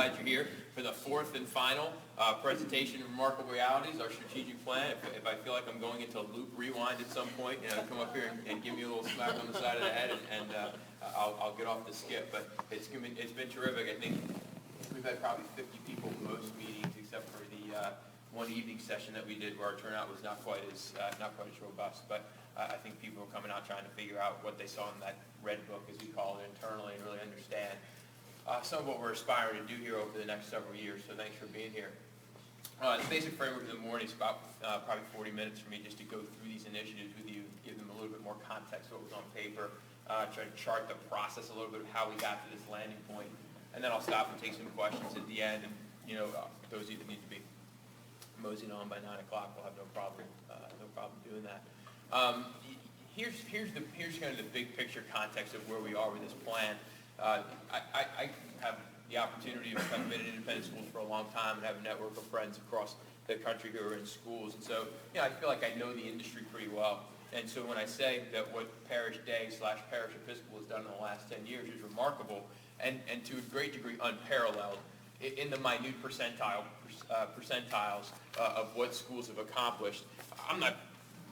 glad you're here for the fourth and final presentation of Remarkable Realities, our strategic plan. If I feel like I'm going into a loop rewind at some point, come up here and give me a little smack on the side of the head, and I'll get off the skip. But it's been terrific. I think we've had probably 50 people most meetings, except for the one evening session that we did where our turnout was not quite as robust. But I think people are coming out trying to figure out what they saw in that red book, as we call it internally, and really understand some of what we're aspiring to do here over the next several years. So thanks for being here. The basic framework of the morning is about probably 40 minutes for me just to go through these initiatives with you, give them a little bit more context of what was on paper, try to chart the process a little bit of how we got to this landing point, and then I'll stop and take some questions at the end. And those of you that need to be moseying on by 9 o'clock will have no problem doing that. Here's kind of the big picture context of where we are with this plan. I have the opportunity of having been in independent schools for a long time and have a network of friends across the country who are in schools. And so, I feel like I know the industry pretty well. And so when I say that what Parish Day / Parish Episcopal has done in the last 10 years is remarkable and to a great degree unparalleled in the minute percentiles of what schools have accomplished, I'm not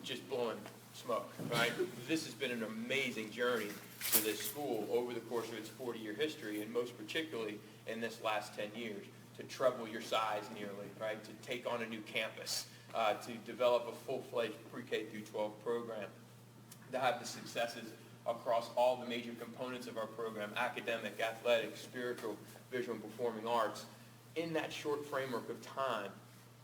just blowing smoke, right? This has been an amazing journey for this school over the course of its 40-year history, and most particularly in this last 10 years, to treble your size nearly, right? To take on a new campus, to develop a full-fledged pre-K through 12 program, to have the successes across all the major components of our program, academic, athletic, spiritual, visual, and performing arts, in that short framework of time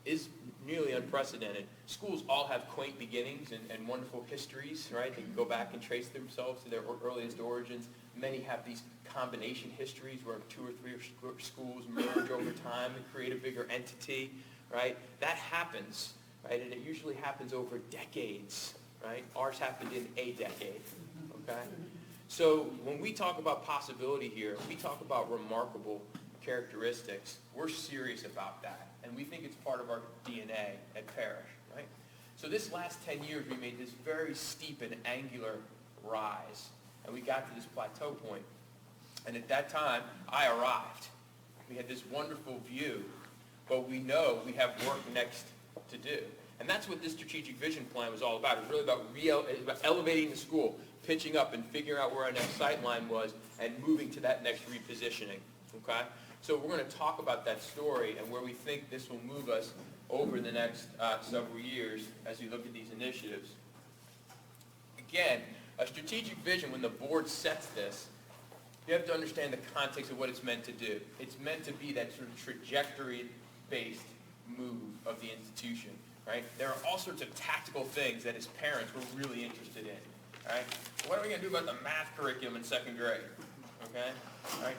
is nearly unprecedented. Schools all have quaint beginnings and wonderful histories, right? They can go back and trace themselves to their earliest origins. Many have these combination histories where 2 or 3 schools merge over time and create a bigger entity, right? That happens, right? And it usually happens over decades, right? Ours happened in a decade, okay? So when we talk about possibility here, we talk about remarkable characteristics, we're serious about that. And we think it's part of our DNA at Parish, right? So this last 10 years, we made this very steep and angular rise. And we got to this plateau point. And at that time, I arrived. We had this wonderful view, but we know we have work next to do. And that's what this strategic vision plan was all about. It was really about elevating the school, pitching up and figuring out where our next sight line was, and moving to that next repositioning, okay? So we're going to talk about that story and where we think this will move us over the next several years as we look at these initiatives. Again, a strategic vision, when the board sets this, you have to understand the context of what it's meant to do. It's meant to be that sort of trajectory-based move of the institution, right? There are all sorts of tactical things that as parents we're really interested in, right? What are we going to do about the math curriculum in second grade? Okay? All right.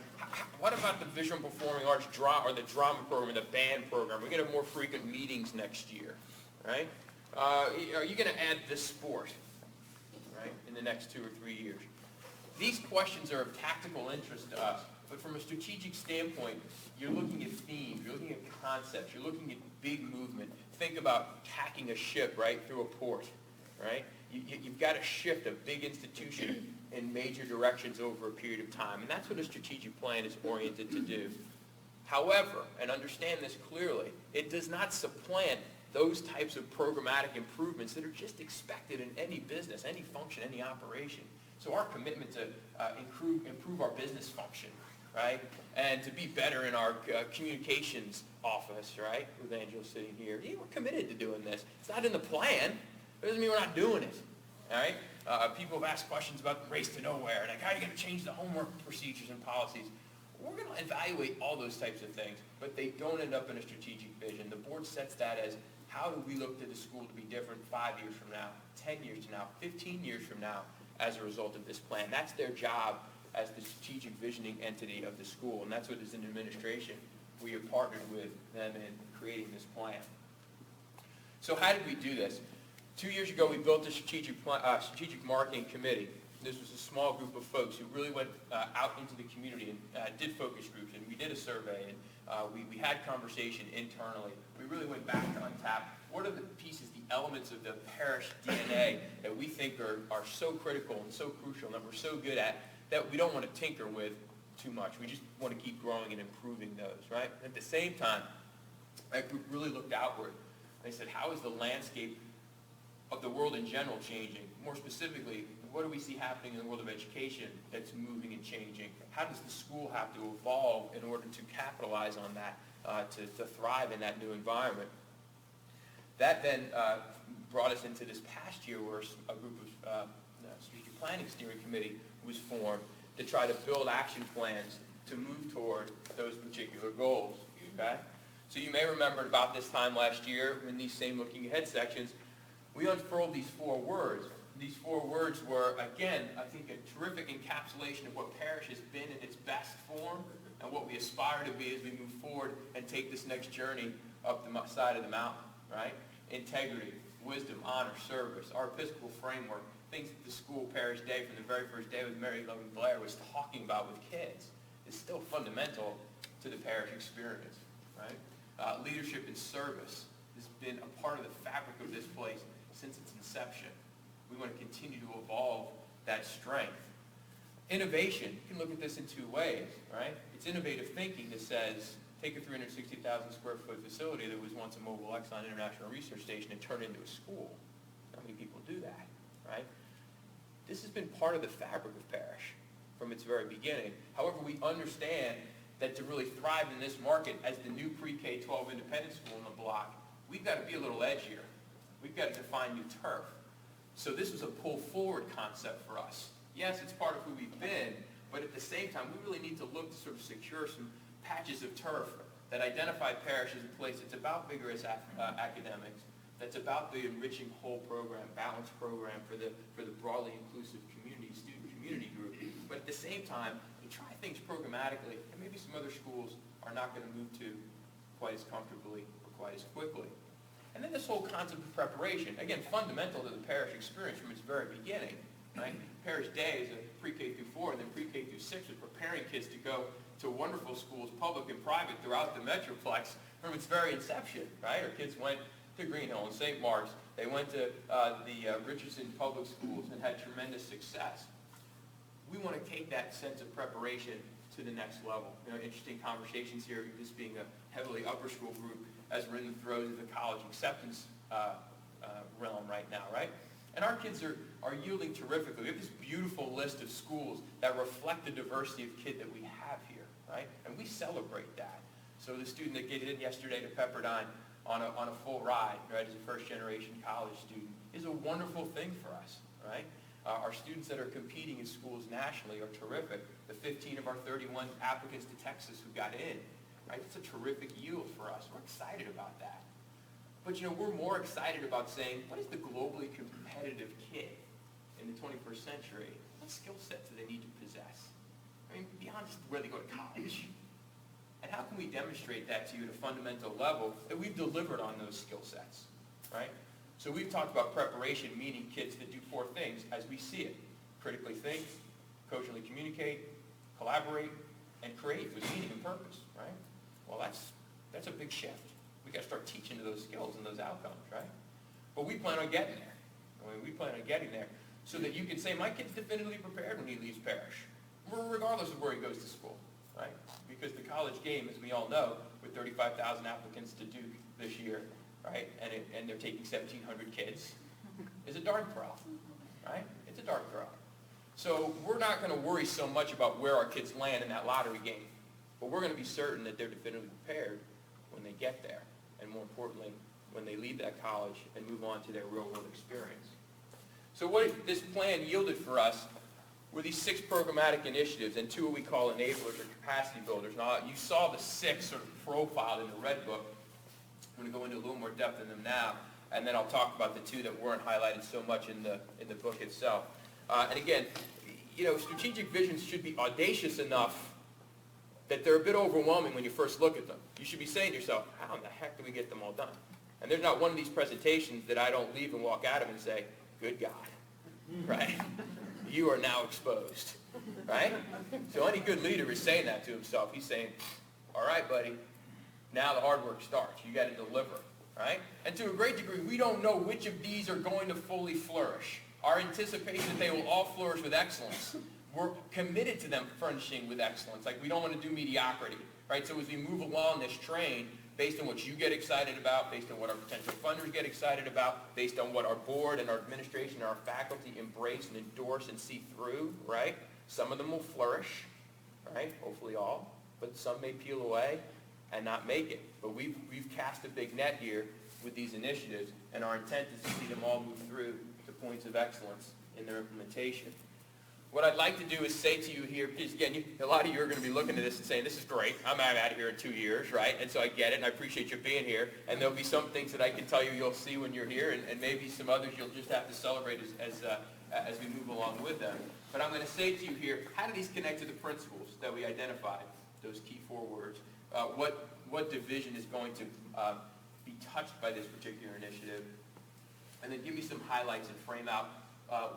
What about the visual and performing arts or the drama program, the band program? We're going to have more frequent meetings next year, right? Are you going to add this sport, right, in the next 2 or 3 years? These questions are of tactical interest to us, but from a strategic standpoint, you're looking at themes, you're looking at concepts, you're looking at big movement. Think about tacking a ship, right, through a port, right? You've got to shift a big institution in major directions over a period of time. And that's what a strategic plan is oriented to do. However, and understand this clearly, it does not supplant those types of programmatic improvements that are just expected in any business, any function, any operation. So our commitment to improve our business function, right, and to be better in our communications office, right, with Angela sitting here, we're committed to doing this. It's not in the plan. It doesn't mean we're not doing it, all right? People have asked questions about the race to nowhere, like how are you going to change the homework procedures and policies? We're going to evaluate all those types of things, but they don't end up in a strategic vision. The board sets that as how do we look to the school to be different 5 years from now, 10 years from now, 15 years from now as a result of this plan. That's their job as the strategic visioning entity of the school, and that's what as an administration we have partnered with them in creating this plan. So how did we do this? 2 years ago, we built a strategic marketing committee. This was a small group of folks who really went out into the community and did focus groups, and we did a survey, and we had conversation internally. We really went back to untap what are the pieces, the elements of the Parish DNA that we think are so critical and so crucial and that we're so good at that we don't want to tinker with too much. We just want to keep growing and improving those, right? At the same time, that group really looked outward. They said, how is the landscape of the world in general changing? More specifically, what do we see happening in the world of education that's moving and changing? How does the school have to evolve in order to capitalize on that, to thrive in that new environment? That then brought us into this past year where a group of strategic planning steering committee was formed to try to build action plans to move toward those particular goals. Okay? So you may remember about this time last year in these same looking ahead sections, we unfurled these 4 words. These 4 words were, again, I think a terrific encapsulation of what Parish has been in its best form and what we aspire to be as we move forward and take this next journey up the side of the mountain, right? Integrity, wisdom, honor, service, our Episcopal framework, things that the school Parish Day from the very first day with Mary Logan Blair was talking about with kids is still fundamental to the parish experience, right? Leadership and service has been a part of the fabric of this place since its inception. We want to continue to evolve that strength. Innovation, you can look at this in 2 ways, right? It's innovative thinking that says, take a 360,000 square foot facility that was once a Mobile Exxon International Research Station and turn it into a school. How many people do that, right? This has been part of the fabric of Parish from its very beginning. However, we understand that to really thrive in this market as the new pre-K-12 independent school in the block, we've got to be a little edgier. We've got to define new turf. So this was a pull forward concept for us. Yes, it's part of who we've been, but at the same time, we really need to look to sort of secure some patches of turf that identify Parish as a place that's about vigorous academics, that's about the enriching whole program, balanced program for the broadly inclusive community, student community group. But at the same time, we try things programmatically, and maybe some other schools are not going to move to quite as comfortably or quite as quickly. And then this whole concept of preparation, again, fundamental to the Parish experience from its very beginning, right? Parish Day is a pre-K through 4, and then pre-K through 6 is preparing kids to go to wonderful schools, public and private, throughout the Metroplex from its very inception, right? Our kids went to Greenhill and St. Mark's. They went to the Richardson Public Schools and had tremendous success. We want to take that sense of preparation to the next level. You know, interesting conversations here, this being a heavily upper school group, as we're in the throes of the college acceptance realm right now, right? And our kids are yielding terrifically. We have this beautiful list of schools that reflect the diversity of kid that we have here, right? And we celebrate that. So the student that get in yesterday to Pepperdine on a full ride, right, as a first-generation college student, is a wonderful thing for us, right? Our students that are competing in schools nationally are terrific. The 15 of our 31 applicants to Texas who got in, right? It's a terrific yield for us. We're excited about that. But, you know, we're more excited about saying, what is the globally competitive kid in the 21st century? What skill sets do they need to possess? I mean, beyond just where they go to college. And how can we demonstrate that to you at a fundamental level that we've delivered on those skill sets, right? So we've talked about preparation, meaning kids that do 4 things as we see it. Critically think, cogently communicate, collaborate, and create with meaning and purpose, right? Well, that's a big shift. We got to start teaching those skills and those outcomes, right? But we plan on getting there. I mean, we plan on getting there so that you can say, my kid's definitively prepared when he leaves Parish, regardless of where he goes to school, right? Because the college game, as we all know, with 35,000 applicants to Duke this year, right, and they're taking 1,700 kids, is a dart throw, right? It's a dart throw. So we're not going to worry so much about where our kids land in that lottery game, but we're going to be certain that they're definitively prepared when they get there, and more importantly, when they leave that college and move on to their real-world experience. So what this plan yielded for us were these 6 programmatic initiatives and 2 what we call enablers or capacity builders. Now, you saw the 6 sort of profiled in the red book. I'm going to go into a little more depth in them now, and then I'll talk about the 2 that weren't highlighted so much in the book itself. And again, you know, strategic visions should be audacious enough that they're a bit overwhelming when you first look at them. You should be saying to yourself, how in the heck do we get them all done? And there's not one of these presentations that I don't leave and walk out of and say, good God, right? You are now exposed, right? So any good leader is saying that to himself. He's saying, all right, buddy, now the hard work starts. You got to deliver, right? And to a great degree, we don't know which of these are going to fully flourish. Our anticipation that they will all flourish with excellence. we're committed to them furnishing with excellence. Like, we don't want to do mediocrity, right? So as we move along this train, based on what you get excited about, based on what our potential funders get excited about, based on what our board and our administration and our faculty embrace and endorse and see through, right? Some of them will flourish, right? Hopefully all, but some may peel away and not make it. But we've cast a big net here with these initiatives, and our intent is to see them all move through to points of excellence in their implementation. What I'd like to do is say to you here, because again, a lot of you are going to be looking at this and saying, this is great, I'm out of here in 2 years, right? And so I get it, and I appreciate you being here. And there'll be some things that I can tell you you'll see when you're here, and maybe some others you'll just have to celebrate as we move along with them. But I'm going to say to you here, how do these connect to the principles that we identified, those key 4 words? What division is going to be touched by this particular initiative? And then give me some highlights and frame out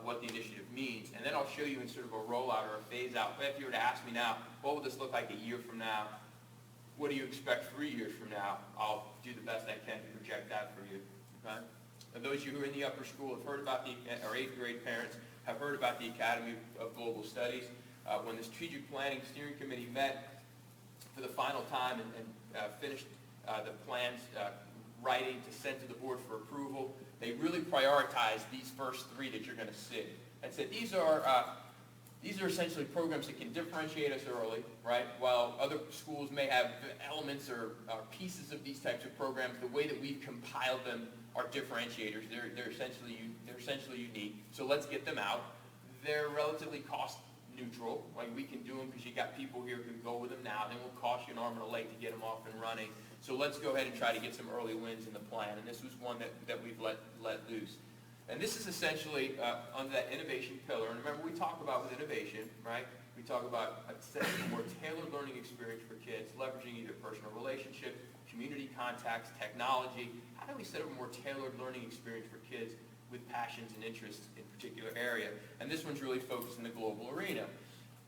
what the initiative means, and then I'll show you in sort of a rollout or a phase out. But if you were to ask me now, what will this look like a year from now? What do you expect 3 years from now? I'll do the best I can to project that for you. Okay? And those of you who are in the upper school have heard about or 8th grade parents have heard about the Academy of Global Studies. When the Strategic Planning Steering Committee met for the final time and finished the plans writing to send to the board for approval, they really prioritized these first 3 that you're going to see, and said these are essentially programs that can differentiate us early, right? While other schools may have elements or pieces of these types of programs, the way that we've compiled them are differentiators. They're essentially unique. So let's get them out. They're relatively cost neutral. Like, we can do them because you got people here who can go with them now. They won't cost you an arm and a leg to get them off and running. So let's go ahead and try to get some early wins in the plan. And this was one that we've let loose. And this is essentially under that innovation pillar. And remember, we talk about with innovation, right? We talk about setting a more tailored learning experience for kids, leveraging either personal relationship, community contacts, technology. How do we set up a more tailored learning experience for kids with passions and interests in a particular area? And this one's really focused in the global arena.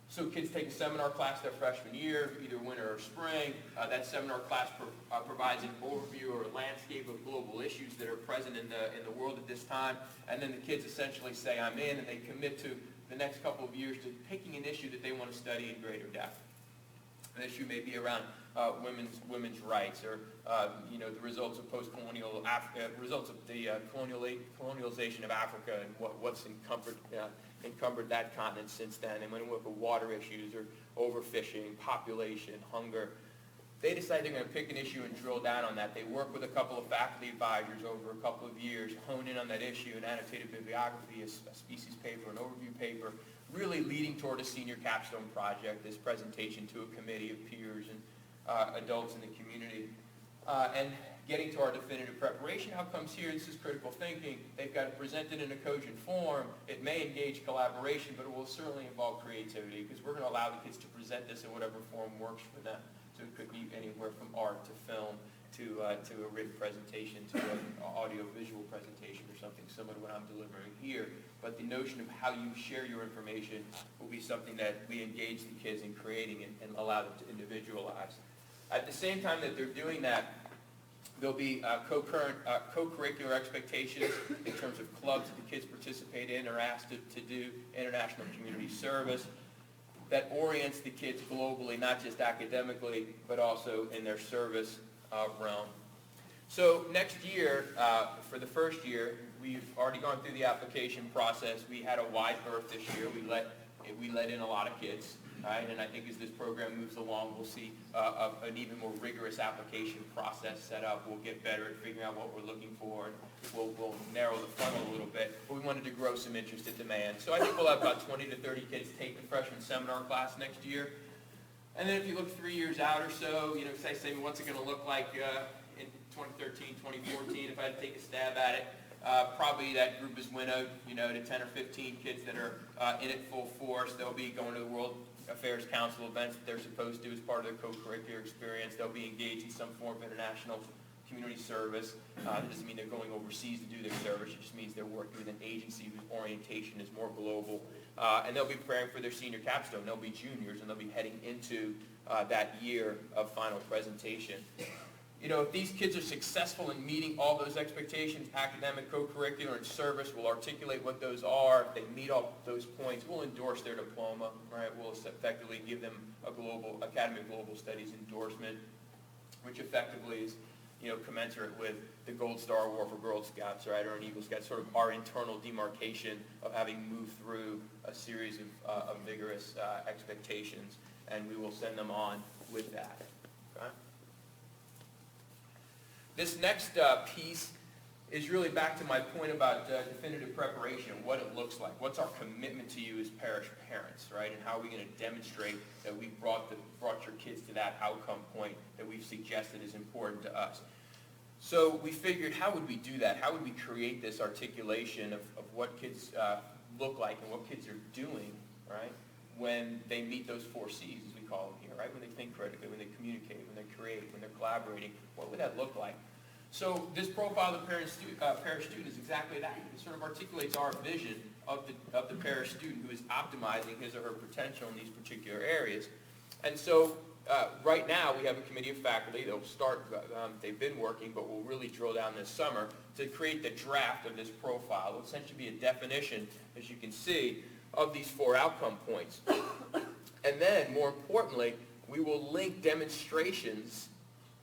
So kids take a seminar class their freshman year, either winter or spring. That seminar class provides an overview or a landscape of global issues that are present in the world at this time. And then the kids essentially say, I'm in, and they commit to the next couple of years to picking an issue that they want to study in greater depth. An issue may be around women's rights, or the results of post-colonial results of the colonialization of Africa, and what's encumbered that continent since then. And when we look at water issues or overfishing, population, hunger, they decide they're going to pick an issue and drill down on that. They work with a couple of faculty advisors over a couple of years, hone in on that issue, an annotated bibliography, a species paper, an overview paper, really leading toward a senior capstone project, this presentation to a committee of peers and adults in the community. And getting to our definitive preparation outcomes here, this is critical thinking. They've got to present it in a cogent form. It may engage collaboration, but it will certainly involve creativity, because we're going to allow the kids to present this in whatever form works for them. So it could be anywhere from art to film to a written presentation to an audio-visual presentation or something similar to what I'm delivering here. But the notion of how you share your information will be something that we engage the kids in creating and allow them to individualize. At the same time that they're doing that, there'll be co-curricular expectations in terms of clubs that the kids participate in or asked to do international community service that orients the kids globally, not just academically, but also in their service realm. So next year, for the first year, we've already gone through the application process. We had a wide berth this year. We let in a lot of kids. Right? And I think as this program moves along, we'll see an even more rigorous application process set up. We'll get better at figuring out what we're looking for, and we'll narrow the funnel a little bit. But we wanted to grow some interest and demand. So I think we'll have about 20 to 30 kids take the freshman seminar class next year. And then if you look 3 years out or so, say what's it going to look like in 2013, 2014, if I had to take a stab at it. Probably that group is winnowed, to 10 or 15 kids that are in it full force. They'll be going to the World Affairs Council events that they're supposed to as part of their co-curricular experience. They'll be engaged in some form of international community service. That doesn't mean they're going overseas to do their service. It just means they're working with an agency whose orientation is more global. And they'll be preparing for their senior capstone. They'll be juniors, and they'll be heading into that year of final presentation. if these kids are successful in meeting all those expectations, academic, co-curricular, and service, we'll articulate what those are. If they meet all those points, we'll endorse their diploma, right? We'll effectively give them a Academy of Global Studies endorsement, which effectively is, commensurate with the Gold Star Award for Girl Scouts, right, or an Eagle Scout, sort of our internal demarcation of having moved through a series of vigorous expectations, and we will send them on with that. Okay? This next piece is really back to my point about definitive preparation, what it looks like. What's our commitment to you as parish parents, right? And how are we going to demonstrate that we've brought your kids to that outcome point that we've suggested is important to us? So we figured, how would we do that? How would we create this articulation of what kids look like and what kids are doing, right, when they meet those 4 C's, as we call them here, right? When they think critically, when they communicate, when they create, when they're collaborating, what would that look like? So this profile of the parish student is exactly that. It sort of articulates our vision of the parish student who is optimizing his or her potential in these particular areas. And so right now we have a committee of faculty. They'll start, they've been working, but we'll really drill down this summer to create the draft of this profile. It will essentially be a definition, as you can see, of these 4 outcome points. And then, more importantly, we will link demonstrations,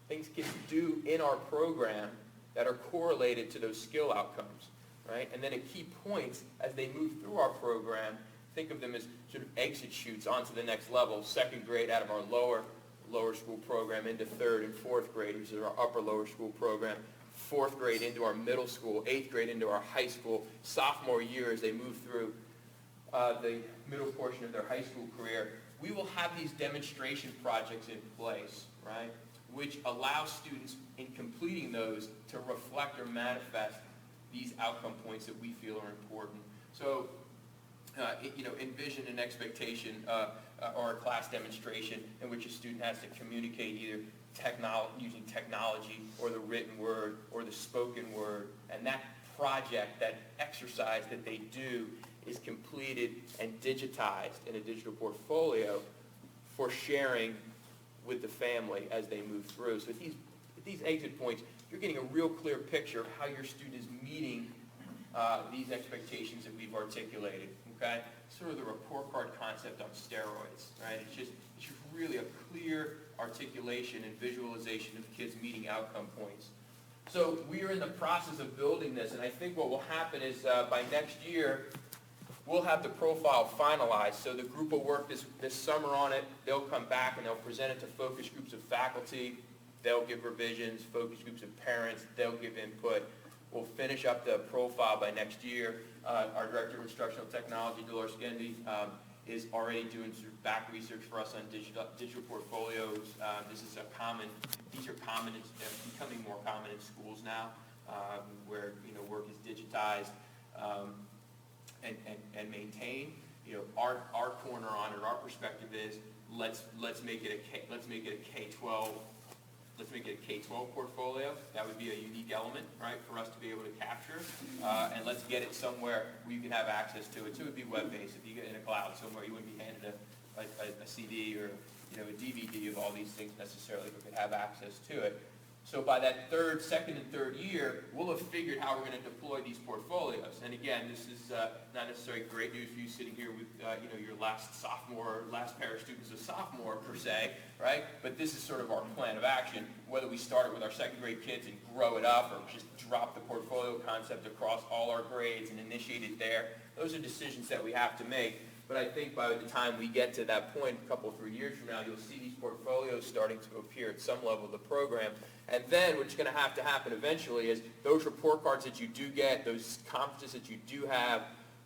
things kids do in our program that are correlated to those skill outcomes, right? And then at key points, as they move through our program, think of them as sort of exit chutes onto the next level, 2nd grade out of our lower school program into 3rd and 4th graders in our upper lower school program, 4th grade into our middle school, 8th grade into our high school, sophomore year as they move through the middle portion of their high school career. We will have these demonstration projects in place, right, which allow students in completing those to reflect or manifest these outcome points that we feel are important. So, envision an expectation or a class demonstration in which a student has to communicate either using technology or the written word or the spoken word, and that project, that exercise that they do is completed and digitized in a digital portfolio for sharing with the family as they move through. So at these exit points, you're getting a real clear picture of how your student is meeting these expectations that we've articulated, okay? Sort of the report card concept on steroids, right? It's just really a clear articulation and visualization of kids meeting outcome points. So we are in the process of building this, and I think what will happen is by next year, we'll have the profile finalized. So the group will work this summer on it. They'll come back and they'll present it to focus groups of faculty. They'll give revisions, focus groups of parents. They'll give input. We'll finish up the profile by next year. Our Director of Instructional Technology, Dolores Gendy, is already doing sort of back research for us on digital portfolios. These are common, becoming more common in schools now, where work is digitized and maintained. Our corner on it, our perspective is let's make it a K-12. Let's make it a K-12 portfolio. That would be a unique element, right, for us to be able to capture. And let's get it somewhere where you can have access to it. So it would be web-based. If you get in a cloud somewhere, you wouldn't be handed a CD or a DVD of all these things necessarily, but could have access to it. So by that second and third year, we'll have figured how we're going to deploy these portfolios. And again, this is not necessarily great news for you sitting here with your last parish student is a sophomore per se, right? But this is sort of our plan of action. Whether we start it with our 2nd grade kids and grow it up, or just drop the portfolio concept across all our grades and initiate it there, those are decisions that we have to make. But I think by the time we get to that point, a couple, 3 years from now, you'll see these portfolios starting to appear at some level of the program. And then what's going to happen eventually is those report cards that you do get, those conferences that you do have,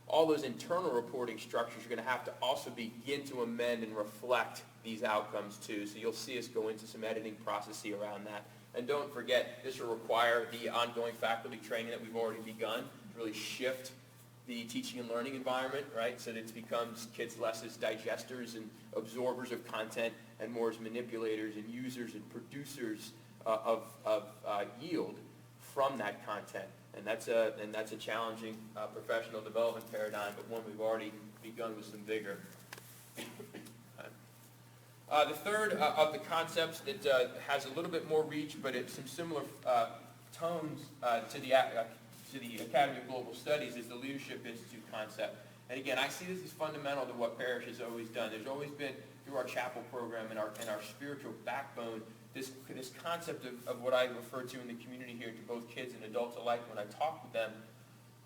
all those internal reporting structures are going to have to also begin to amend and reflect these outcomes too. So you'll see us go into some editing processes around that. And don't forget, this will require the ongoing faculty training that we've already begun to really shift the teaching and learning environment, right, so that it becomes kids less as digesters and absorbers of content and more as manipulators and users and producers of yield from that content. And that's a challenging professional development paradigm, but one we've already begun with some vigor. The third of the concepts that has a little bit more reach, but it's some similar tones to the Academy of Global Studies, is the Leadership Institute concept. And again, I see this as fundamental to what Parrish has always done. There's always been, through our chapel program and our spiritual backbone, this concept of what I refer to in the community here to both kids and adults alike when I talk with them,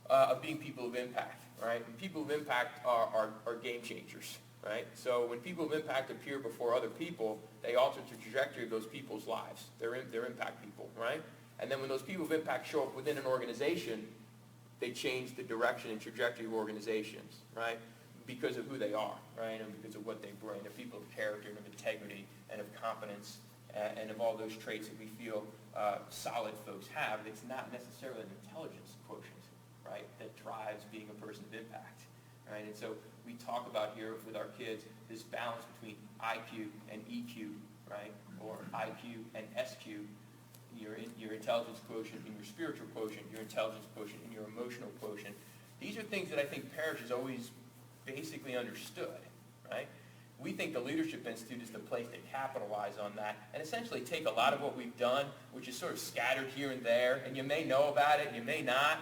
of being people of impact, right? And people of impact are game changers, right? So when people of impact appear before other people, they alter the trajectory of those people's lives. They're impact people, right? And then when those people of impact show up within an organization, they change the direction and trajectory of organizations, right? Because of who they are, right? And because of what they bring. They're people of character and of integrity and of competence and of all those traits that we feel solid folks have. It's not necessarily an intelligence quotient, right, that drives being a person of impact, right? And so we talk about here with our kids this balance between IQ and EQ, right, or IQ and SQ, your intelligence quotient and your spiritual quotient, your intelligence quotient and your emotional quotient. These are things that I think Parrish has always basically understood, right? We think the Leadership Institute is the place to capitalize on that and essentially take a lot of what we've done, which is sort of scattered here and there, and you may know about it, you may not,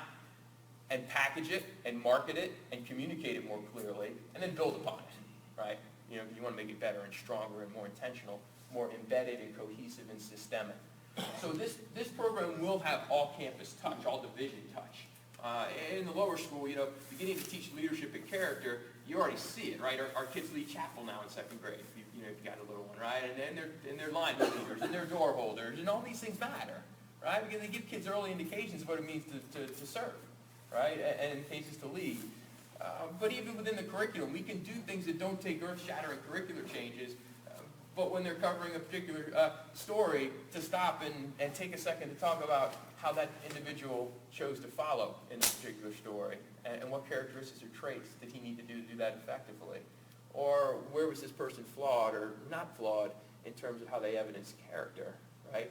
and package it and market it and communicate it more clearly, and then build upon it, right? You know, you want to make it better and stronger and more intentional, more embedded and cohesive and systemic. So this program will have all campus touch, all division touch. In the lower school, you know, beginning to teach leadership and character, you already see it, right? Our kids lead chapel now in second grade, if you got a little one, right? And they're line leaders, and they're door holders, and all these things matter, right? Because they give kids early indications of what it means to serve, right? And in cases to lead. But even within the curriculum, we can do things that don't take earth-shattering curricular changes, but when they're covering a particular story, to stop and take a second to talk about how that individual chose to follow in a particular story, and what characteristics or traits did he need to do that effectively. Or where was this person flawed or not flawed in terms of how they evidence character, right?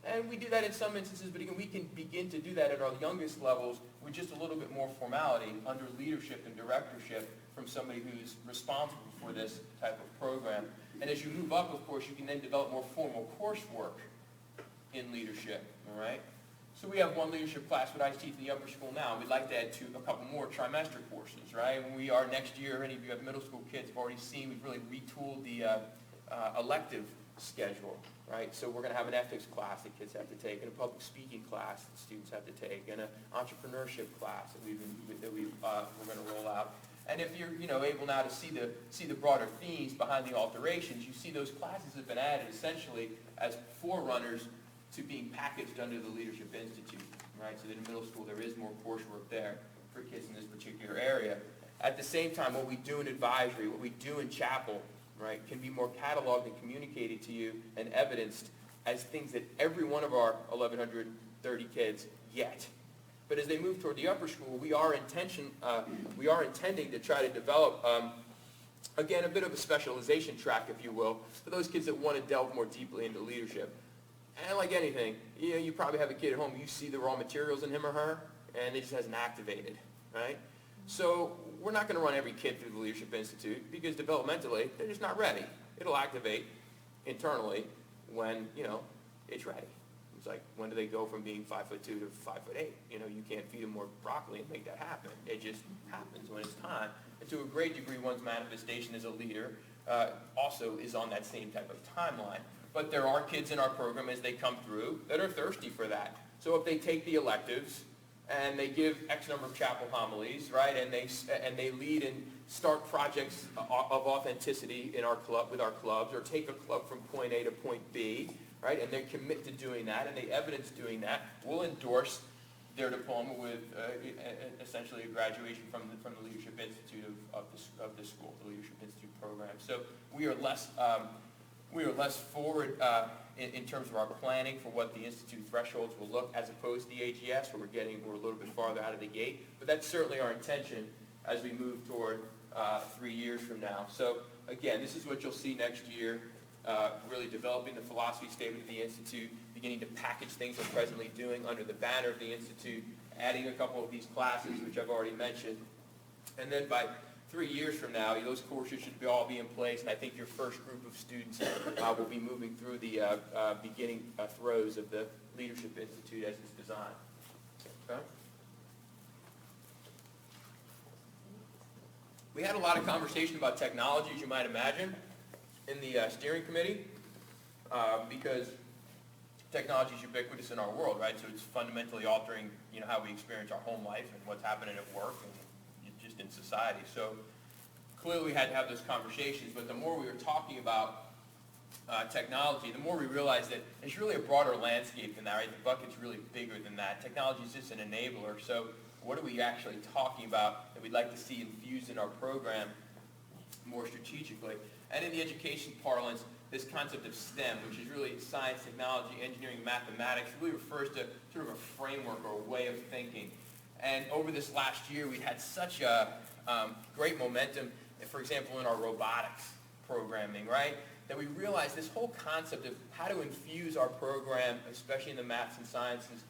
And we do that in some instances, but again, we can begin to do that at our youngest levels with just a little bit more formality under leadership and directorship from somebody who's responsible for this type of program. And as you move up, of course, you can then develop more formal coursework in leadership, all right? So we have one leadership class with I teach in the upper school now. We'd like to add a couple more trimester courses, right? When we are next year, any of you have middle school kids have already seen, we've really retooled the elective schedule, right? So we're going to have an ethics class that kids have to take, and a public speaking class that students have to take, and an entrepreneurship class that we're going to roll out. And if you're able now to see the broader themes behind the alterations, you see those classes have been added essentially as forerunners to being packaged under the Leadership Institute, right? So that in middle school there is more coursework there for kids in this particular area. At the same time, what we do in advisory, what we do in chapel, right, can be more cataloged and communicated to you and evidenced as things that every one of our 1,130 kids get. But as they move toward the upper school, we are intending to try to develop, again, a bit of a specialization track, if you will, for those kids that want to delve more deeply into leadership. And like anything, you probably have a kid at home, you see the raw materials in him or her, and it just hasn't activated, right? So we're not going to run every kid through the Leadership Institute because developmentally, they're just not ready. It'll activate internally when, it's ready. It's like, when do they go from being 5'2" to 5'8"? You can't feed them more broccoli and make that happen. It just happens when it's time. And to a great degree, one's manifestation as a leader also is on that same type of timeline. But there are kids in our program as they come through that are thirsty for that. So if they take the electives and they give X number of chapel homilies, right, and they lead and start projects of authenticity in our club with our clubs, or take a club from point A to point B, right, and they commit to doing that and they evidence doing that, we'll endorse their diploma with essentially a graduation from the Leadership Institute of the school, the Leadership Institute program. So we are less forward in terms of our planning for what the Institute thresholds will look as opposed to the AGS, where we're a little bit farther out of the gate. But that's certainly our intention as we move toward 3 years from now. So again, this is what you'll see next year, really developing the philosophy statement of the Institute, beginning to package things we're presently doing under the banner of the Institute, adding a couple of these classes, which I've already mentioned. And then by 3 years from now, those courses should all be in place, and I think your first group of students will be moving through the beginning throes of the Leadership Institute as it's designed. Okay? We had a lot of conversation about technology, as you might imagine, in the steering committee, because technology is ubiquitous in our world, right? So it's fundamentally altering, how we experience our home life and what's happening at work and just in society. So clearly we had to have those conversations, but the more we were talking about technology, the more we realized that it's really a broader landscape than that, right? The bucket's really bigger than that. Technology is just an enabler. So what are we actually talking about that we'd like to see infused in our program more strategically? And in the education parlance, this concept of STEM, which is really science, technology, engineering, mathematics, really refers to sort of a framework or a way of thinking. And over this last year, we had such a great momentum, for example, in our robotics programming, right? That we realized this whole concept of how to infuse our program, especially in the maths and sciences,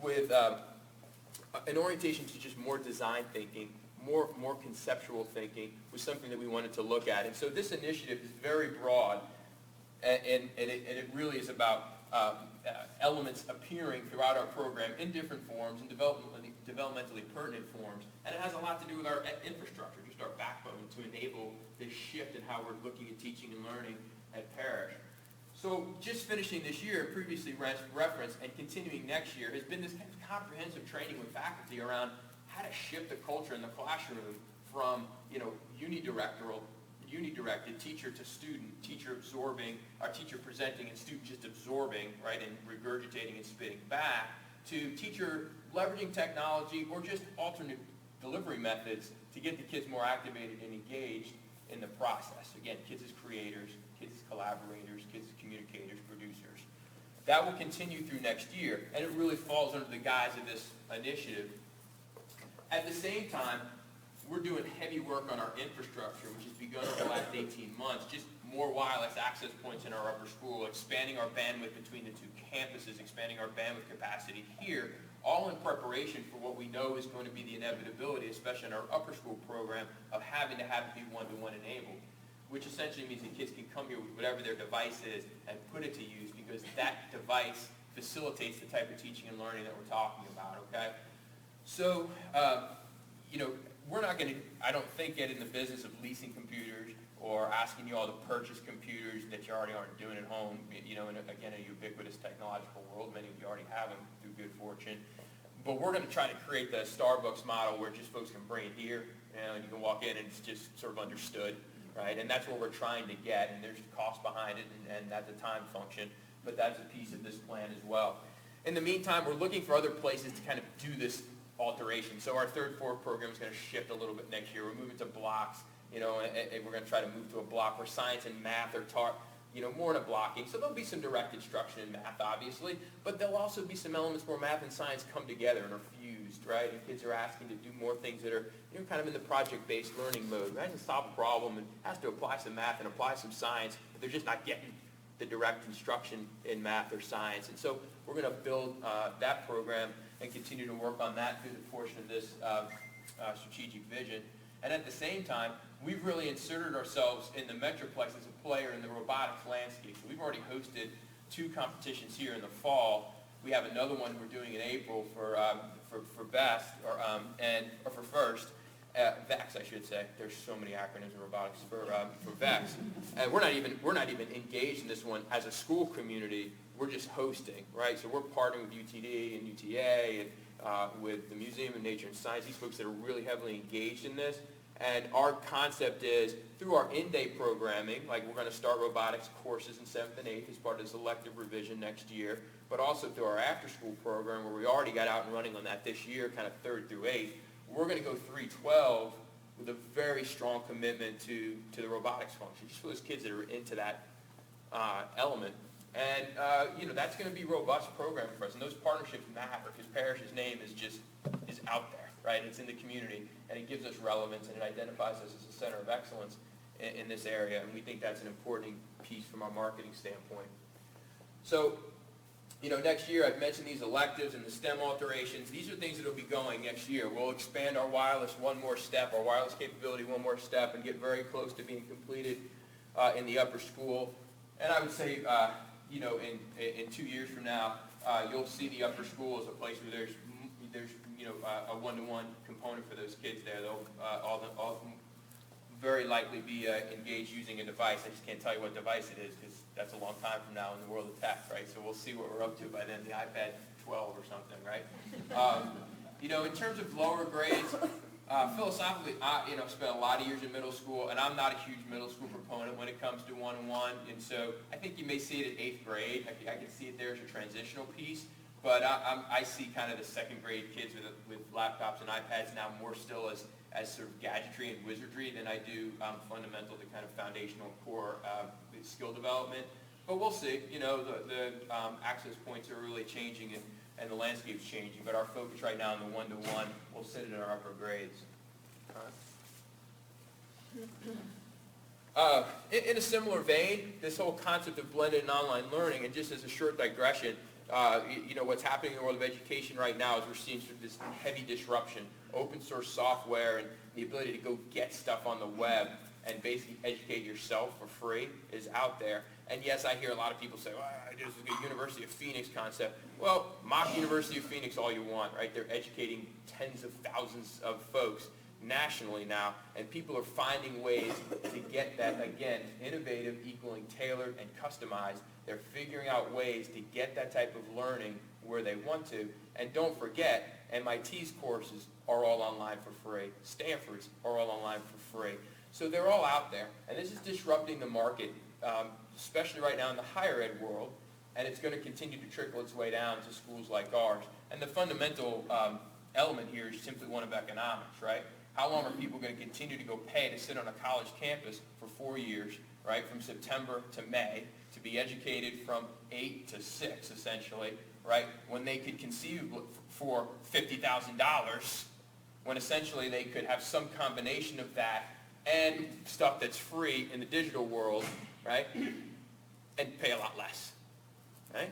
with an orientation to just more design thinking, more conceptual thinking, was something that we wanted to look at. And so this initiative is very broad, and it really is about elements appearing throughout our program in different forms, in developmentally pertinent forms, and it has a lot to do with our infrastructure, just our backbone, to enable this shift in how we're looking at teaching and learning at Parrish. So just finishing this year, previously referenced, and continuing next year, has been this kind of comprehensive training with faculty around how to shift the culture in the classroom from, unidirected teacher to student, teacher absorbing, or teacher presenting and student just absorbing, right, and regurgitating and spitting back, to teacher leveraging technology or just alternate delivery methods to get the kids more activated and engaged in the process. Again, kids as creators, kids as collaborators, kids as communicators, producers. That will continue through next year, and it really falls under the guise of this initiative. At the same time, we're doing heavy work on our infrastructure, which has begun over the last 18 months, just more wireless access points in our upper school, expanding our bandwidth between the two campuses, expanding our bandwidth capacity here, all in preparation for what we know is going to be the inevitability, especially in our upper school program, of having to have it be one-to-one enabled, which essentially means that kids can come here with whatever their device is and put it to use, because that device facilitates the type of teaching and learning that we're talking about, okay? So, we're not going to, I don't think, get in the business of leasing computers or asking you all to purchase computers that you already aren't doing at home, in, again, a ubiquitous technological world. Many of you already have them through good fortune. But we're going to try to create the Starbucks model where just folks can bring it here, and you can walk in and it's just sort of understood, right? And that's what we're trying to get, and there's cost behind it, and that's a time function, but that's a piece of this plan as well. In the meantime, we're looking for other places to kind of do this alteration. So our third, fourth program is going to shift a little bit next year. We're moving to blocks, and we're going to try to move to a block where science and math are taught, more in a blocking. So there'll be some direct instruction in math, obviously, but there'll also be some elements where math and science come together and are fused, right? And kids are asking to do more things that are, kind of in the project-based learning mode, right? And solve a problem and has to apply some math and apply some science, but they're just not getting the direct instruction in math or science. And so we're going to build that program and continue to work on that through the portion of this strategic vision. And at the same time, we've really inserted ourselves in the Metroplex as a player in the robotics landscape. So we've already hosted 2 competitions here in the fall. We have another one we're doing in April for best, or for first. VEX, I should say. There's so many acronyms in robotics for VEX. And we're not even engaged in this one as a school community. We're just hosting, right? So we're partnering with UTD and UTA and with the Museum of Nature and Science, these folks that are really heavily engaged in this. And our concept is, through our in-day programming, like we're going to start robotics courses in 7th and 8th as part of this elective revision next year, but also through our after-school program, where we already got out and running on that this year, kind of 3rd through 8th, we're going to go 3-12 with a very strong commitment to the robotics function, just for those kids that are into that element. And, that's going to be robust programming for us. And those partnerships matter because Parrish's name is out there, right? It's in the community, and it gives us relevance, and it identifies us as a center of excellence in this area. And we think that's an important piece from our marketing standpoint. So Next year, I've mentioned these electives and the STEM alterations. These are things that will be going next year. We'll expand our wireless one more step, our wireless capability one more step, and get very close to being completed in the upper school. And I would say, in 2 years from now, you'll see the upper school as a place where there's a one-to-one component for those kids there. They'll all very likely be engaged using a device. I just can't tell you what device it is because that's a long time from now in the world of tech, right? So we'll see what we're up to by then, the iPad 12 or something, right? In terms of lower grades, philosophically, I spent a lot of years in middle school, and I'm not a huge middle school proponent when it comes to one-on-one, and so I think you may see it at 8th grade. I can see it there as a transitional piece, but I see kind of the second grade kids with laptops and iPads now more still as sort of gadgetry and wizardry than I do fundamental to kind of foundational core skill development. But we'll see. The access points are really changing and the landscape's changing. But our focus right now on the one-to-one will sit in our upper grades. In a similar vein, this whole concept of blended and online learning, and just as a short digression, what's happening in the world of education right now is we're seeing sort of this heavy disruption. Open source software and the ability to go get stuff on the web and basically educate yourself for free is out there. And yes, I hear a lot of people say, well, this is a University of Phoenix concept. Well, mock University of Phoenix all you want, right? They're educating tens of thousands of folks nationally now, and people are finding ways to get that, again, innovative equaling tailored and customized. They're figuring out ways to get that type of learning where they want to. And don't forget, MIT's courses are all online for free. Stanford's are all online for free. So they're all out there. And this is disrupting the market, especially right now in the higher ed world. And it's going to continue to trickle its way down to schools like ours. And the fundamental element here is simply one of economics, right? How long are people going to continue to go pay to sit on a college campus for 4 years, right, from September to May, to be educated from 8 to 6, essentially, right, when they could conceive for $50,000, when essentially they could have some combination of that and stuff that's free in the digital world, right, and pay a lot less, right?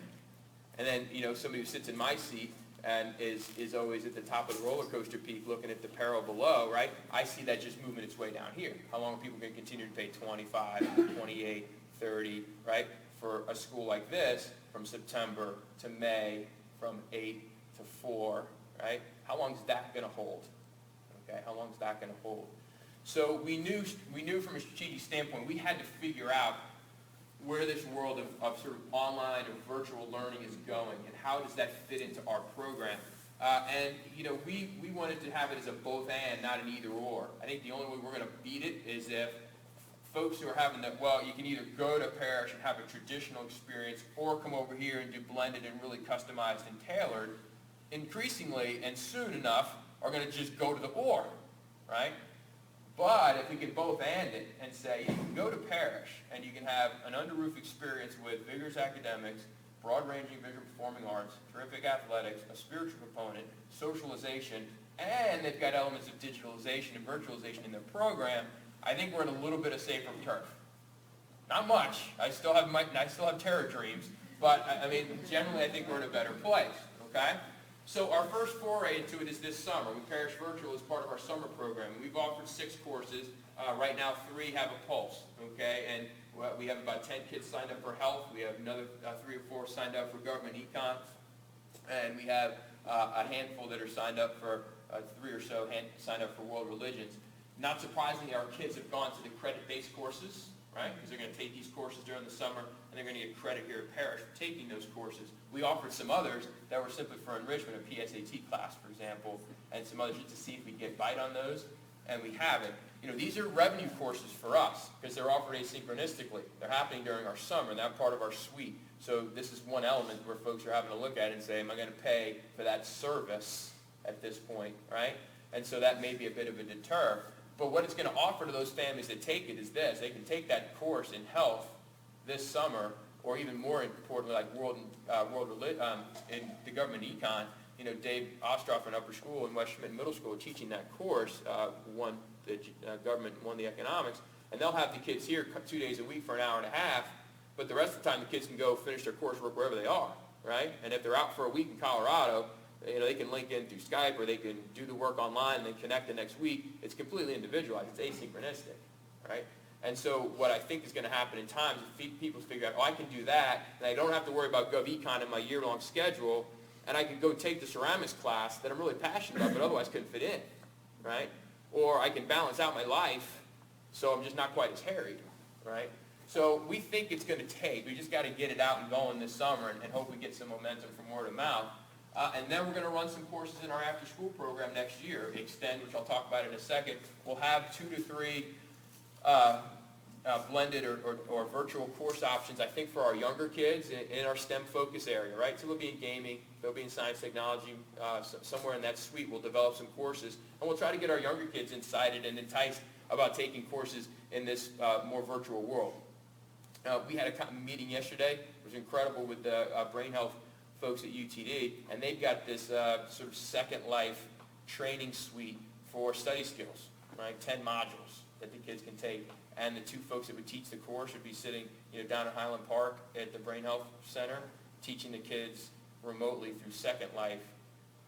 And then, somebody who sits in my seat and is always at the top of the roller coaster peak looking at the peril below, right? I see that just moving its way down here. How long are people going to continue to pay 25, 28, 30, right? For a school like this, from September to May, from 8 to 4, right? How long is that going to hold? Okay, how long is that going to hold? So we knew from a strategic standpoint, we had to figure out where this world of sort of online or virtual learning is going and how does that fit into our program. We wanted to have it as a both and, not an either or. I think the only way we're going to beat it is if folks who are having that, well, you can either go to Parrish and have a traditional experience or come over here and do blended and really customized and tailored, increasingly and soon enough are going to just go to the or, right? But if we can both and it and say you can go to Parrish and you can have an under-roof experience with vigorous academics, broad-ranging visual performing arts, terrific athletics, a spiritual component, socialization, and they've got elements of digitalization and virtualization in their program, I think we're in a little bit of safer turf. Not much. I still have terror dreams, but generally I think we're in a better place. Okay. So our first foray into it is this summer. Parrish Virtual is part of our summer program. We've offered 6 courses. Right now 3 have a pulse. Okay, and we have about 10 kids signed up for health. We have another 3 or 4 signed up for government econ, and we have a handful that are signed up for 3 or so signed up for world religions. Not surprisingly, our kids have gone to the credit-based courses, right? Because they're going to take these courses during the summer, and they're going to get credit here at Parrish for taking those courses. We offered some others that were simply for enrichment, a PSAT class, for example, and some others just to see if we get bite on those, and we haven't. These are revenue courses for us because they're offered asynchronistically. They're happening during our summer, and that's part of our suite. So this is one element where folks are having to look at it and say, am I going to pay for that service at this point, right? And so that may be a bit of a deter. But what it's going to offer to those families that take it is this. They can take that course in health this summer, or even more importantly, like in the government econ. Dave Ostroff in upper school and West Schmidt Middle School teaching that course, won the government, won the economics, and they'll have the kids here 2 days a week for an hour and a half, but the rest of the time the kids can go finish their coursework wherever they are. right? And if they're out for a week in Colorado, they can link in through Skype, or they can do the work online and then connect the next week. It's completely individualized. It's asynchronistic, right? And so what I think is going to happen in time is people figure out, I can do that, and I don't have to worry about GovEcon in my year-long schedule, and I can go take the ceramics class that I'm really passionate about but otherwise couldn't fit in, right? Or I can balance out my life so I'm just not quite as harried, right? So we think it's going to take. We just got to get it out and going this summer and hope we get some momentum from word of mouth. And then we're going to run some courses in our after-school program next year, Extend, which I'll talk about in a second. We'll have 2 to 3 blended or virtual course options, I think, for our younger kids in our STEM focus area, right? So they'll be in gaming, they'll be in science, technology, somewhere in that suite. We'll develop some courses, and we'll try to get our younger kids excited and enticed about taking courses in this more virtual world. We had a meeting yesterday. It was incredible with the brain health folks at UTD, and they've got this sort of Second Life training suite for study skills, right? 10 modules that the kids can take. And the 2 folks that would teach the course would be sitting down at Highland Park at the Brain Health Center, teaching the kids remotely through Second Life,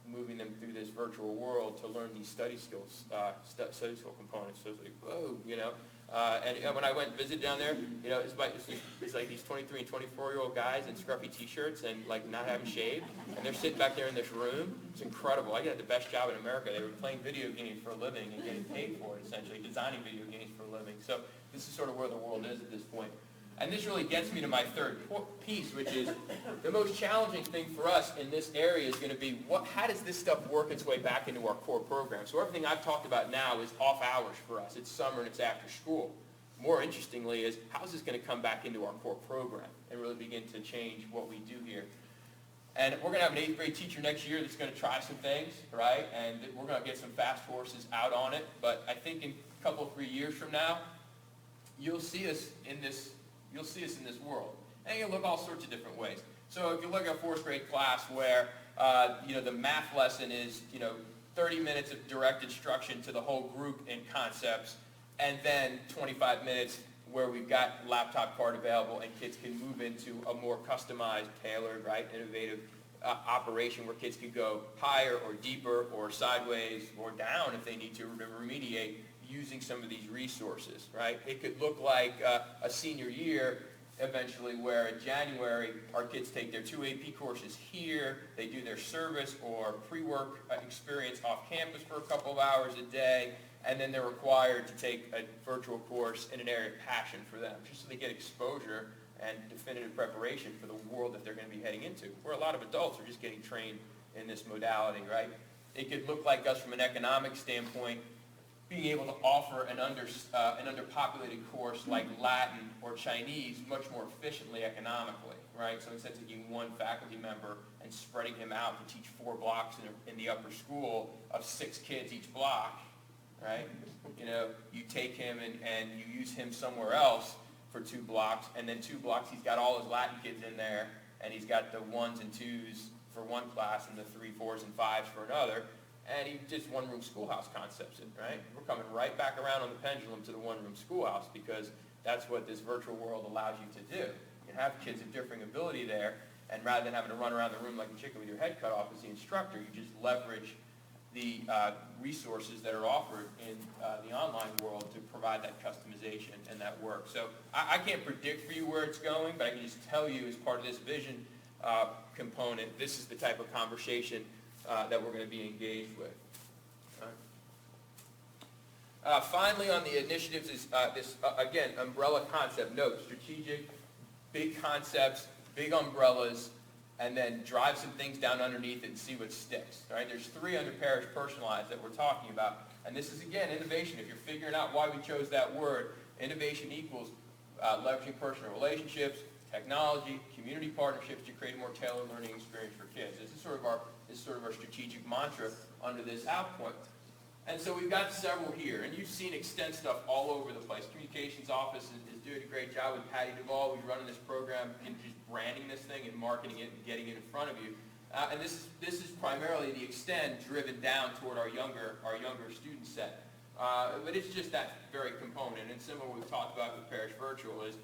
moving them through this virtual world to learn these study skills, study skill components. So it's like, whoa, and when I went and visited down there, it's like these 23 and 24-year-old guys in scruffy T-shirts and like not having shaved, and they're sitting back there in this room. It's incredible. I got the best job in America. They were playing video games for a living and getting paid for it, essentially, designing video games for a living. So this is sort of where the world is at this point. And this really gets me to my third piece, which is the most challenging thing for us in this area is going to be how does this stuff work its way back into our core program? So everything I've talked about now is off hours for us. It's summer and it's after school. More interestingly is how is this going to come back into our core program and really begin to change what we do here? And we're going to have an 8th grade teacher next year that's going to try some things, right? And we're going to get some fast horses out on it. But I think in a couple, 3 years from now, you'll see us in this world. And you'll look all sorts of different ways. So if you look at a 4th grade class where, the math lesson is, 30 minutes of direct instruction to the whole group in concepts, and then 25 minutes where we've got laptop card available and kids can move into a more customized, tailored, right, innovative operation where kids can go higher or deeper or sideways or down if they need to remediate using some of these resources, right? It could look like a senior year eventually where in January our kids take their 2 AP courses here, they do their service or pre-work experience off campus for a couple of hours a day, and then they're required to take a virtual course in an area of passion for them, just so they get exposure and definitive preparation for the world that they're going to be heading into, where a lot of adults are just getting trained in this modality, right? It could look like us from an economic standpoint, being able to offer an underpopulated course like Latin or Chinese much more efficiently economically, right? So instead of taking one faculty member and spreading him out to teach 4 blocks in the upper school of 6 kids each block, right? You take him and you use him somewhere else for 2 blocks, and then 2 blocks he's got all his Latin kids in there, and he's got the 1s and 2s for one class and the 3, 4s, and 5s for another. And he just one-room schoolhouse concepts, right? We're coming right back around on the pendulum to the one-room schoolhouse because that's what this virtual world allows you to do. You have kids of differing ability there, and rather than having to run around the room like a chicken with your head cut off as the instructor, you just leverage the resources that are offered in the online world to provide that customization and that work. So I can't predict for you where it's going, but I can just tell you as part of this vision component, this is the type of conversation that we're going to be engaged with. Finally, on the initiatives is this, again, umbrella concept. Note, strategic, big concepts, big umbrellas, and then drive some things down underneath it and see what sticks. Right? There's 3 under parish personalized that we're talking about. And this is, again, innovation. If you're figuring out why we chose that word, innovation equals leveraging personal relationships, technology, community partnerships to create a more tailored learning experience for kids. This is sort of our strategic mantra under this output. And so we've got several here, and you've seen Extend stuff all over the place. Communications office is doing a great job with Patty Duvall. We're running this program and just branding this thing and marketing it and getting it in front of you. And this is primarily the Extend driven down toward our younger student set. But it's just that very component. And similar to what we've talked about with Parish Virtual is,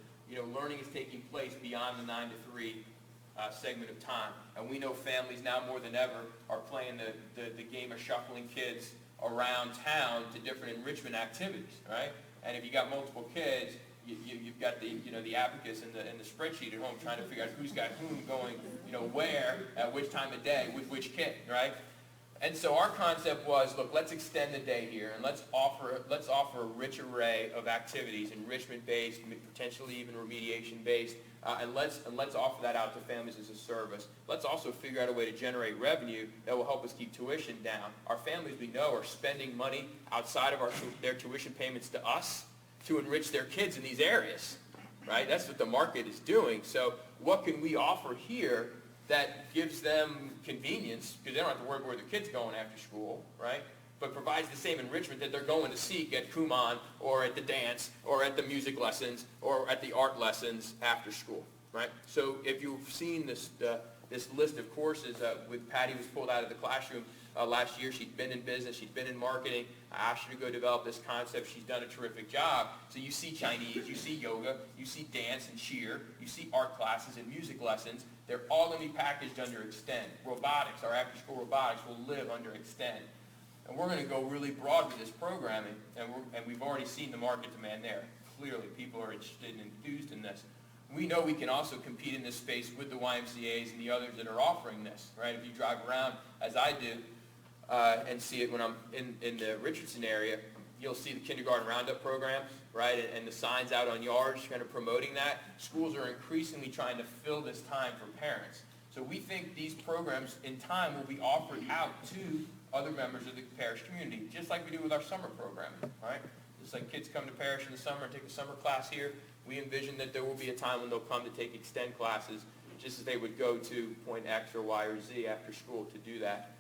learning is taking place beyond the 9 to 3 segment of time. And we know families now more than ever are playing the game of shuffling kids around town to different enrichment activities, right? And if you got multiple kids, you've got the abacus and the spreadsheet at home trying to figure out who's got whom going, where, at which time of day, with which kid, right? And so our concept was, look, let's extend the day here, and let's offer a rich array of activities, enrichment-based, potentially even remediation-based, and let's offer that out to families as a service. Let's also figure out a way to generate revenue that will help us keep tuition down. Our families, we know, are spending money outside of their tuition payments to us to enrich their kids in these areas, right? That's what the market is doing. So what can we offer here that gives them convenience, because they don't have to worry where their kid's going after school, right? But provides the same enrichment that they're going to seek at Kumon or at the dance or at the music lessons or at the art lessons after school, right? So if you've seen this list of courses with Patty was pulled out of the classroom last year. She'd been in business. She'd been in marketing. I asked her to go develop this concept. She's done a terrific job. So you see Chinese, you see yoga, you see dance and cheer, you see art classes and music lessons. They're all going to be packaged under Extend. Robotics, our after-school robotics will live under Extend. And we're going to go really broad with this programming, and we've already seen the market demand there. Clearly, people are interested and enthused in this. We know we can also compete in this space with the YMCAs and the others that are offering this, right? If you drive around, as I do, and see it when I'm in the Richardson area, you'll see the kindergarten roundup program, right, and the signs out on yards kind of promoting that. Schools are increasingly trying to fill this time for parents. So we think these programs in time will be offered out to other members of the parish community, just like we do with our summer programming, right? Just like kids come to parish in the summer and take a summer class here, we envision that there will be a time when they'll come to take Extend classes, just as they would go to point X or Y or Z after school to do that.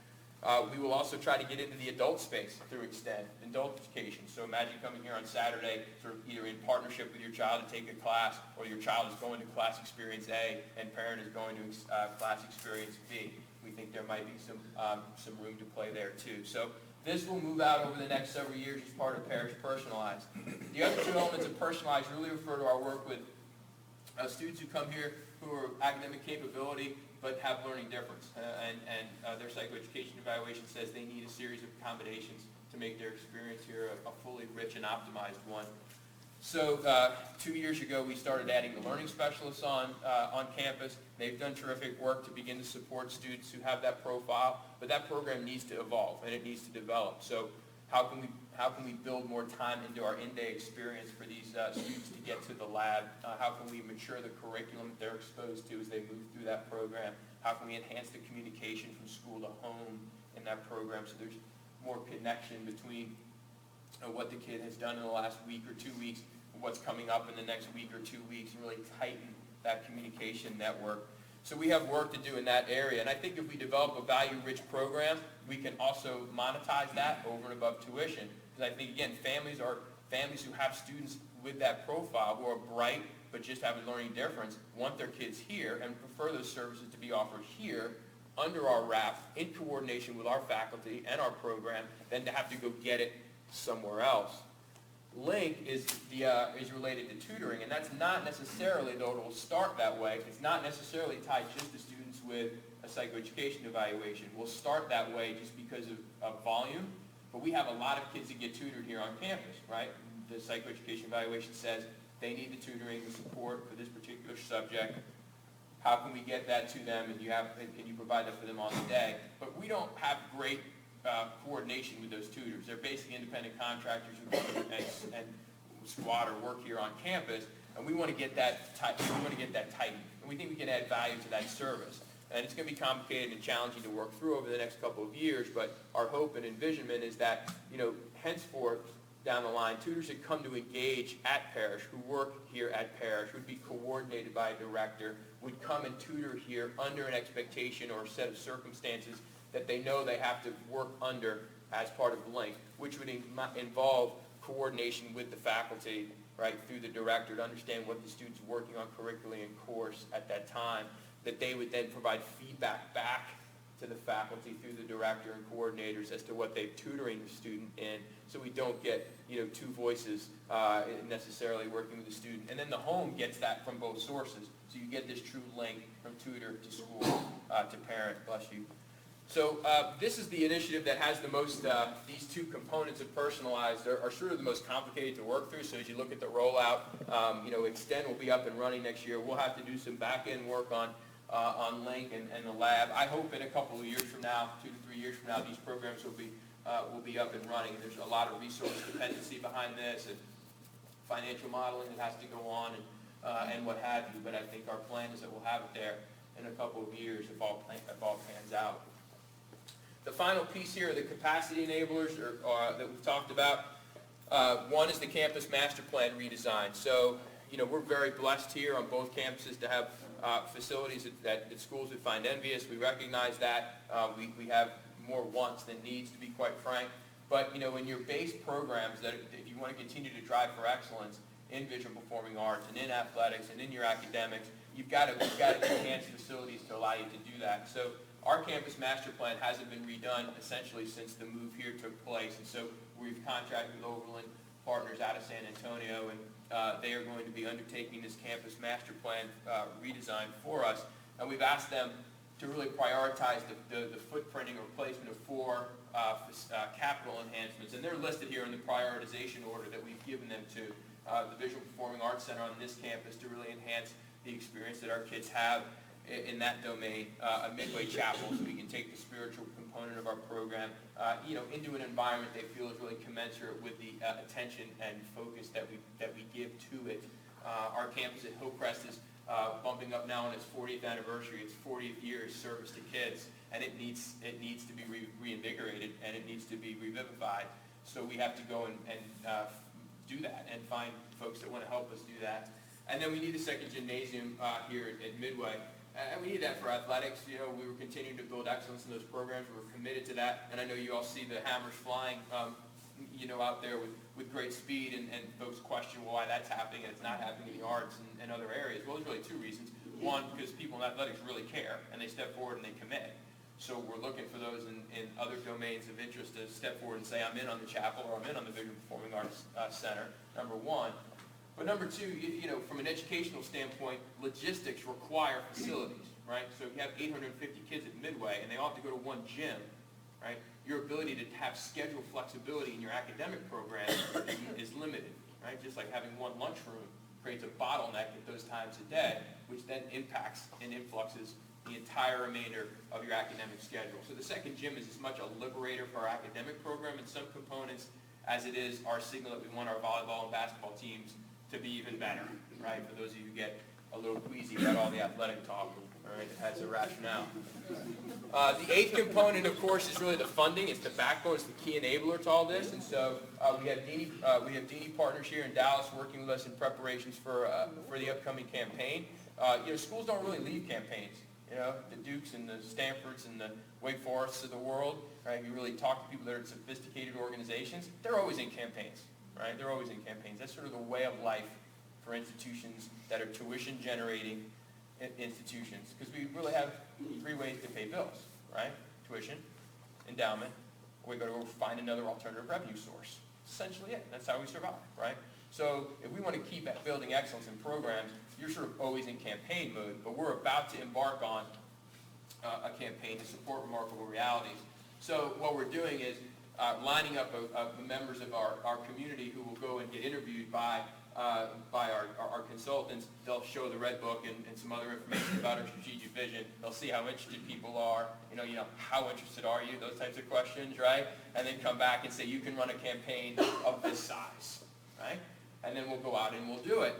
We will also try to get into the adult space through Extend, adult education. So imagine coming here on Saturday, sort of either in partnership with your child to take a class, or your child is going to class experience A and parent is going to class experience B. We think there might be some room to play there too. So this will move out over the next several years as part of Parish Personalized. The other two elements of Personalized really refer to our work with students who come here who are academic capability but have learning difference. And their psychoeducation evaluation says they need a series of accommodations to make their experience here a fully rich and optimized one. So 2 years ago, we started adding the learning specialists on campus. They've done terrific work to begin to support students who have that profile, but that program needs to evolve and it needs to develop. So how can we build more time into our in-day experience for these students to get to the lab? How can we mature the curriculum that they're exposed to as they move through that program? How can we enhance the communication from school to home in that program so there's more connection between what the kid has done in the last week or 2 weeks, what's coming up in the next week or 2 weeks, and really tighten that communication network. So we have work to do in that area, and I think if we develop a value-rich program, we can also monetize that over and above tuition. Because I think, again, families who have students with that profile who are bright but just have a learning difference want their kids here and prefer those services to be offered here under our wrap in coordination with our faculty and our program than to have to go get it somewhere else. Link is related to tutoring, and that's not necessarily, though it will start that way, it's not necessarily tied just to students with a psychoeducation evaluation. We'll start that way just because of volume, but we have a lot of kids that get tutored here on campus, right? The psychoeducation evaluation says they need the tutoring, the support for this particular subject. How can we get that to them, and you provide that for them on the day? But we don't have great coordination with those tutors. They're basically independent contractors who come and squat or work here on campus, and we want to get that tightened. And we think we can add value to that service. And it's going to be complicated and challenging to work through over the next couple of years, but our hope and envisionment is that, henceforth down the line, tutors that come to engage at Parish, who work here at Parish, would be coordinated by a director, would come and tutor here under an expectation or a set of circumstances that they know they have to work under as part of Link, which would involve coordination with the faculty, right, through the director to understand what the student's working on curricularly and course at that time, that they would then provide feedback back to the faculty through the director and coordinators as to what they're tutoring the student in, so we don't get, two voices necessarily working with the student. And then the home gets that from both sources, so you get this true link from tutor to school to parent. Bless you. So this is the initiative that has the most, these two components of personalized are sort of the most complicated to work through. So as you look at the rollout, Extend will be up and running next year. We'll have to do some back-end work on Link and the lab. I hope in a couple of years from now, 2 to 3 years from now, these programs will be up and running. There's a lot of resource dependency behind this and financial modeling that has to go on and what have you. But I think our plan is that we'll have it there in a couple of years if all pans out. The final piece here are the capacity enablers that we've talked about. One is the campus master plan redesign. So, we're very blessed here on both campuses to have facilities that schools would find envious. We recognize that. We have more wants than needs, to be quite frank. But, in your base programs, that if you want to continue to drive for excellence in visual performing arts and in athletics and in your academics, you've got to enhance facilities to allow you to do that. So our campus master plan hasn't been redone essentially since the move here took place. And so we've contracted with Overland Partners out of San Antonio, and they are going to be undertaking this campus master plan redesign for us. And we've asked them to really prioritize the footprinting or placement of 4 capital enhancements. And they're listed here in the prioritization order that we've given them to the Visual Performing Arts Center on this campus to really enhance the experience that our kids have in that domain. A Midway Chapel, so we can take the spiritual component of our program into an environment they feel is really commensurate with the attention and focus that we give to it. Our campus at Hillcrest is bumping up now on its 40th anniversary, its 40th year of service to kids, and it needs to be reinvigorated, and it needs to be revivified. So we have to go and do that and find folks that want to help us do that. And then we need a second gymnasium here at Midway. And we need that for athletics. We were continuing to build excellence in those programs. We're committed to that. And I know you all see the hammers flying, out there with great speed. And folks question why that's happening and it's not happening in the arts and other areas. Well, there's really 2 reasons. One, because people in athletics really care and they step forward and they commit. So we're looking for those in other domains of interest to step forward and say, I'm in on the chapel or I'm in on the Visual Performing Arts Center, number 1. But number 2, from an educational standpoint, logistics require facilities, right? So if you have 850 kids at Midway and they all have to go to one gym, right? Your ability to have schedule flexibility in your academic program is limited, right? Just like having one lunchroom creates a bottleneck at those times a day, which then impacts and influxes the entire remainder of your academic schedule. So the second gym is as much a liberator for our academic program in some components as it is our signal that we want our volleyball and basketball teams to be even better, right? For those of you who get a little queasy about all the athletic talk, all right, it has a rationale. The 8th component, of course, is really the funding. It's the backbone. It's the key enabler to all this. And so we have Dini Partners here in Dallas working with us in preparations for the upcoming campaign. Schools don't really leave campaigns. The Dukes and the Stanfords and the Wake Forests of the world, right? You really talk to people that are in sophisticated organizations. They're always in campaigns. Right? They're always in campaigns. That's sort of the way of life for institutions that are tuition-generating institutions. Because we really have 3 ways to pay bills, right? Tuition, endowment, or we got to find another alternative revenue source. Essentially it. That's how we survive, right? So if we want to keep building excellence in programs, you're sort of always in campaign mode, but we're about to embark on a campaign to support Remarkable Realities. So what we're doing is lining up members of our community who will go and get interviewed by our consultants. They'll show the Red Book and some other information about our strategic vision. They'll see how interested people are. How interested are you? Those types of questions, right? And then come back and say, you can run a campaign of this size, right? And then we'll go out and we'll do it.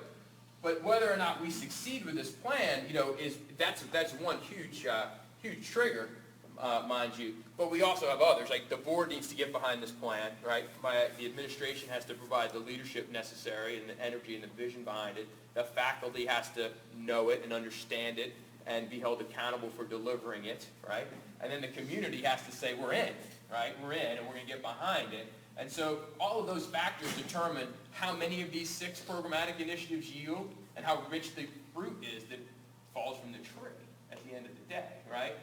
But whether or not we succeed with this plan, that's one huge trigger. Mind you, but we also have others. Like the board needs to get behind this plan, right? The administration has to provide the leadership necessary and the energy and the vision behind it. The faculty has to know it and understand it and be held accountable for delivering it, right? And then the community has to say, we're in, right? We're in and we're going to get behind it. And so all of those factors determine how many of these 6 programmatic initiatives yield and how rich the fruit is that falls from the tree at the end of the day, right?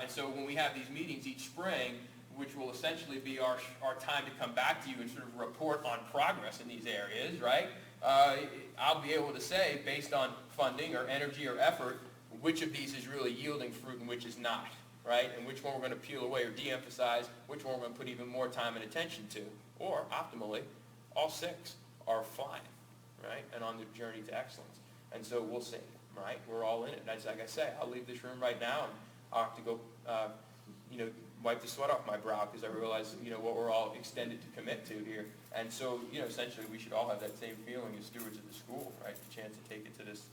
And so when we have these meetings each spring, which will essentially be our time to come back to you and sort of report on progress in these areas, right? I'll be able to say, based on funding or energy or effort, which of these is really yielding fruit and which is not, right? And which one we're going to peel away or de-emphasize, which one we're going to put even more time and attention to. Or, optimally, all 6 are flying, right? And on the journey to excellence. And so we'll see, right? We're all in it. And like I say, I'll leave this room right now and I'll have to go, wipe the sweat off my brow because I realize, what we're all extended to commit to here. And so, essentially we should all have that same feeling as stewards of the school, right? The chance to take it to this